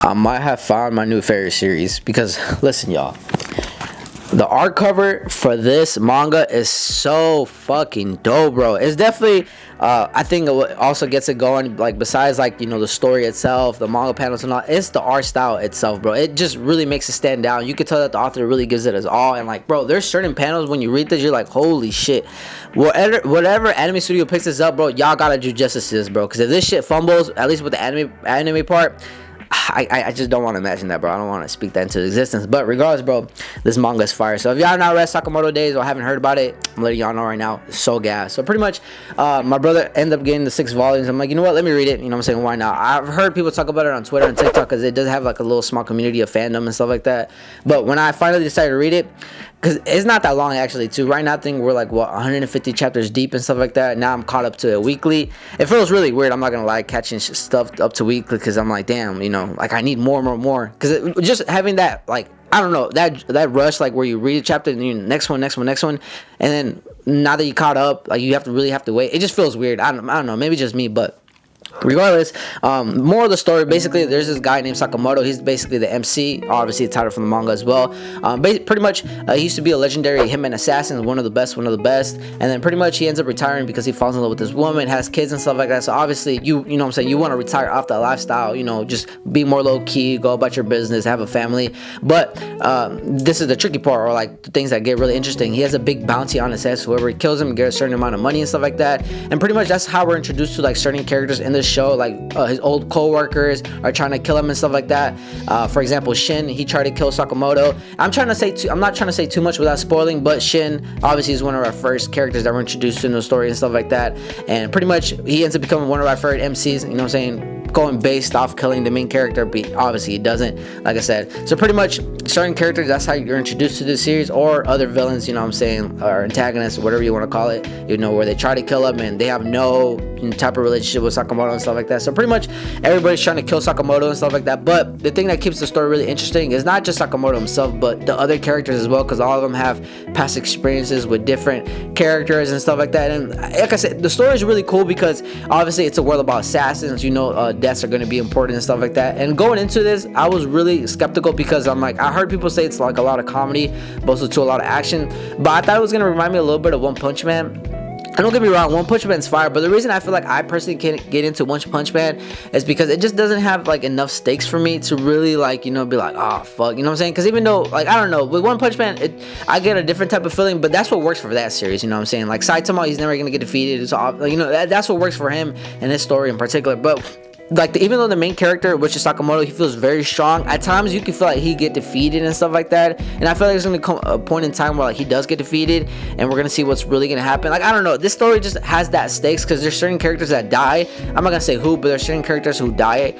I might have found my new favorite series because listen, y'all. The art cover for this manga is so fucking dope, bro. It's definitely, I think what also gets it going, like besides like the story itself, the manga panels and all, it's the art style itself, bro. It just really makes it stand out. You can tell that the author really gives it his all, and like, bro, there's certain panels when you read this, you're like, holy shit. Whatever anime studio picks this up, bro, y'all gotta do justice to this, bro. Because if this shit fumbles, at least with the anime part. I just don't want to imagine that, bro. I don't want to speak that into existence. But regardless, bro, this manga is fire. So if y'all not read Sakamoto Days or haven't heard about it, I'm letting y'all know right now. It's so gas. So pretty much, my brother ended up getting the 6 volumes. I'm like, you know what? Let me read it. You know what I'm saying? Why not? I've heard people talk about it on Twitter and TikTok because it does have like a little small community of fandom and stuff like that. But when I finally decided to read it, because it's not that long actually too. Right now I think we're like 150 chapters deep and stuff like that. Now I'm caught up to it weekly. It feels really weird, I'm not gonna lie, catching stuff up to weekly, because I'm like, damn, like I need more, because just having that, like, I don't know, that rush, like where you read a chapter and you next one, and then now that you caught up, like you really have to wait. It just feels weird. I don't know, maybe just me. But regardless, more of the story, basically there's this guy named Sakamoto. He's basically the MC, obviously the title from the manga as well. Pretty much he used to be a legendary hitman assassin, one of the best, and then pretty much he ends up retiring because he falls in love with this woman, has kids and stuff like that. So obviously you know what I'm saying, you want to retire off that lifestyle, just be more low-key, go about your business, have a family. But this is the tricky part, or like the things that get really interesting. He has a big bounty on his head, so whoever he kills him gets a certain amount of money and stuff like that. And pretty much that's how we're introduced to like certain characters in the show, like his old co-workers are trying to kill him and stuff like that. For example, Shin, he tried to kill Sakamoto. I'm not trying to say too much without spoiling, but Shin obviously is one of our first characters that were introduced in the story and stuff like that, and pretty much he ends up becoming one of our favorite MCs, you know what I'm saying, going based off killing the main character, but obviously he doesn't, like I said. So pretty much certain characters, that's how you're introduced to this series, or other villains, you know what I'm saying, or antagonists, whatever you want to call it, where they try to kill him and they have no type of relationship with Sakamoto and stuff like that. So pretty much everybody's trying to kill Sakamoto and stuff like that. But the thing that keeps the story really interesting is not just Sakamoto himself, but the other characters as well, because all of them have past experiences with different characters and stuff like that. And like I said, the story is really cool because obviously it's a world about assassins, deaths are going to be important and stuff like that. And going into this, I was really skeptical because I'm like, I heard people say it's like a lot of comedy, but also to a lot of action. But I thought it was going to remind me a little bit of One Punch Man. And don't get me wrong, One Punch Man's fire, but the reason I feel like I personally can't get into One Punch Man is because it just doesn't have like enough stakes for me to really like, be like, oh fuck, you know what I'm saying? Because even though, like, I don't know, with One Punch Man, I get a different type of feeling, but that's what works for that series, you know what I'm saying? Like Saitama, he's never gonna get defeated, so that's what works for him and his story in particular. But like, even though the main character, which is Sakamoto, he feels very strong, at times you can feel like he get defeated and stuff like that. And I feel like there's gonna come a point in time where like he does get defeated and we're gonna see what's really gonna happen. Like, I don't know, this story just has that stakes because there's certain characters that die. I'm not gonna say who, but there's certain characters who die.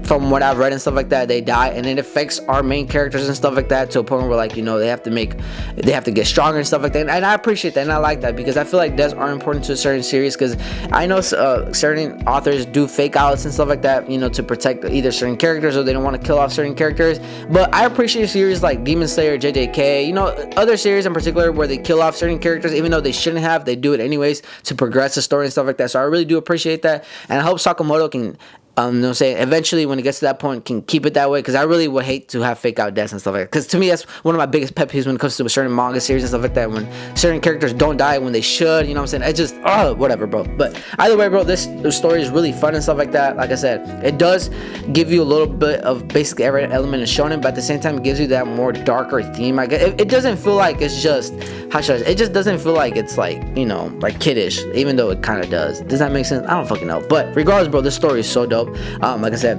From what I've read and stuff like that, they die, and it affects our main characters and stuff like that to a point where like, they have to get stronger and stuff like that. And I appreciate that and I like that because I feel like deaths are important to a certain series, because I know certain authors do fake outs and stuff like that, to protect either certain characters, or they don't want to kill off certain characters. But I appreciate series like Demon Slayer, JJK, other series in particular where they kill off certain characters even though they shouldn't have. They do it anyways to progress the story and stuff like that. So I really do appreciate that, and I hope Sakamoto can eventually when it gets to that point can keep it that way, because I really would hate to have fake out deaths and stuff like that, because to me that's one of my biggest pet peeves when it comes to a certain manga series and stuff like that, when certain characters don't die when they should, you know what I'm saying? It just, whatever, bro. But either way, bro, this story is really fun and stuff like that. Like I said, it does give you a little bit of basically every element of shonen, but at the same time it gives you that more darker theme. I guess it doesn't feel like it's just, it just doesn't feel like it's like, like kiddish, even though it kind of does. Does that make sense? I don't fucking know. But regardless, bro, this story is so dope. Like I said,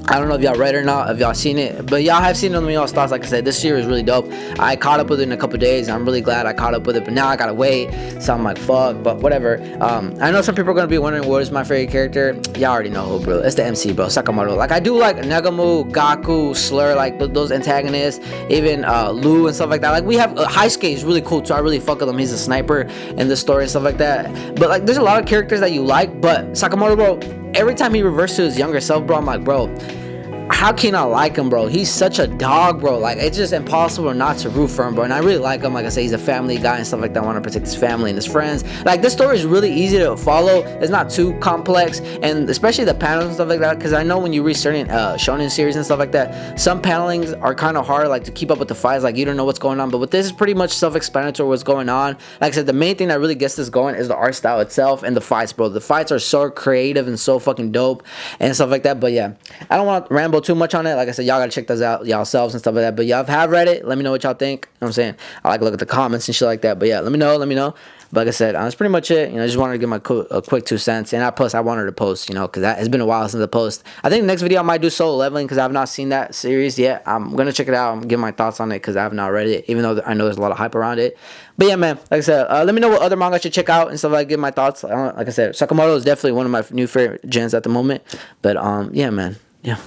I don't know if y'all read it or not, if y'all seen it, but y'all have seen it on the y'all's thoughts. Like I said, this series is really dope. I caught up with it in a couple days. I'm really glad I caught up with it, but now I gotta wait. So I'm like, fuck, but whatever. I know some people are gonna be wondering what is my favorite character. Y'all already know who, bro. It's the MC, bro, Sakamoto. Like, I do like Negamu, Gaku, Slur, like those antagonists, even Lu and stuff like that. Like, we have Heisuke is really cool too. I really fuck with him. He's a sniper in the story and stuff like that. But like, there's a lot of characters that you like, but Sakamoto, bro, every time he reverts to his younger self, bro, I'm like, bro, how can I like him, bro? He's such a dog, bro. Like, it's just impossible not to root for him, bro. And I really like him. Like I say, he's a family guy and stuff like that. I want to protect his family and his friends. Like, this story is really easy to follow. It's not too complex, and especially the panels and stuff like that. Because I know when you read certain shonen series and stuff like that, some panelings are kind of hard, like to keep up with the fights. Like, you don't know what's going on. But with this, is pretty much self-explanatory what's going on. Like I said, the main thing that really gets this going is the art style itself and the fights, bro. The fights are so creative and so fucking dope and stuff like that. But yeah, I don't want to ramble too much on it. Like I said, y'all gotta check those out yourselves and stuff like that. But y'all have read it, let me know what y'all think. You know what I'm saying? I like to look at the comments and shit like that. But yeah, let me know. But like I said, that's pretty much it. You know, I just wanted to give my a quick 2 cents. And I wanted to post, you know, because that has been a while since I post. I think the next video I might do Solo Leveling because I have not seen that series yet. I'm going to check it out and give my thoughts on it because I have not read it, even though I know there's a lot of hype around it. But yeah, man, like I said, let me know what other manga I should check out and stuff like that. Give my thoughts. Like I said, Sakamoto is definitely one of my new favorite gens at the moment. But yeah, man.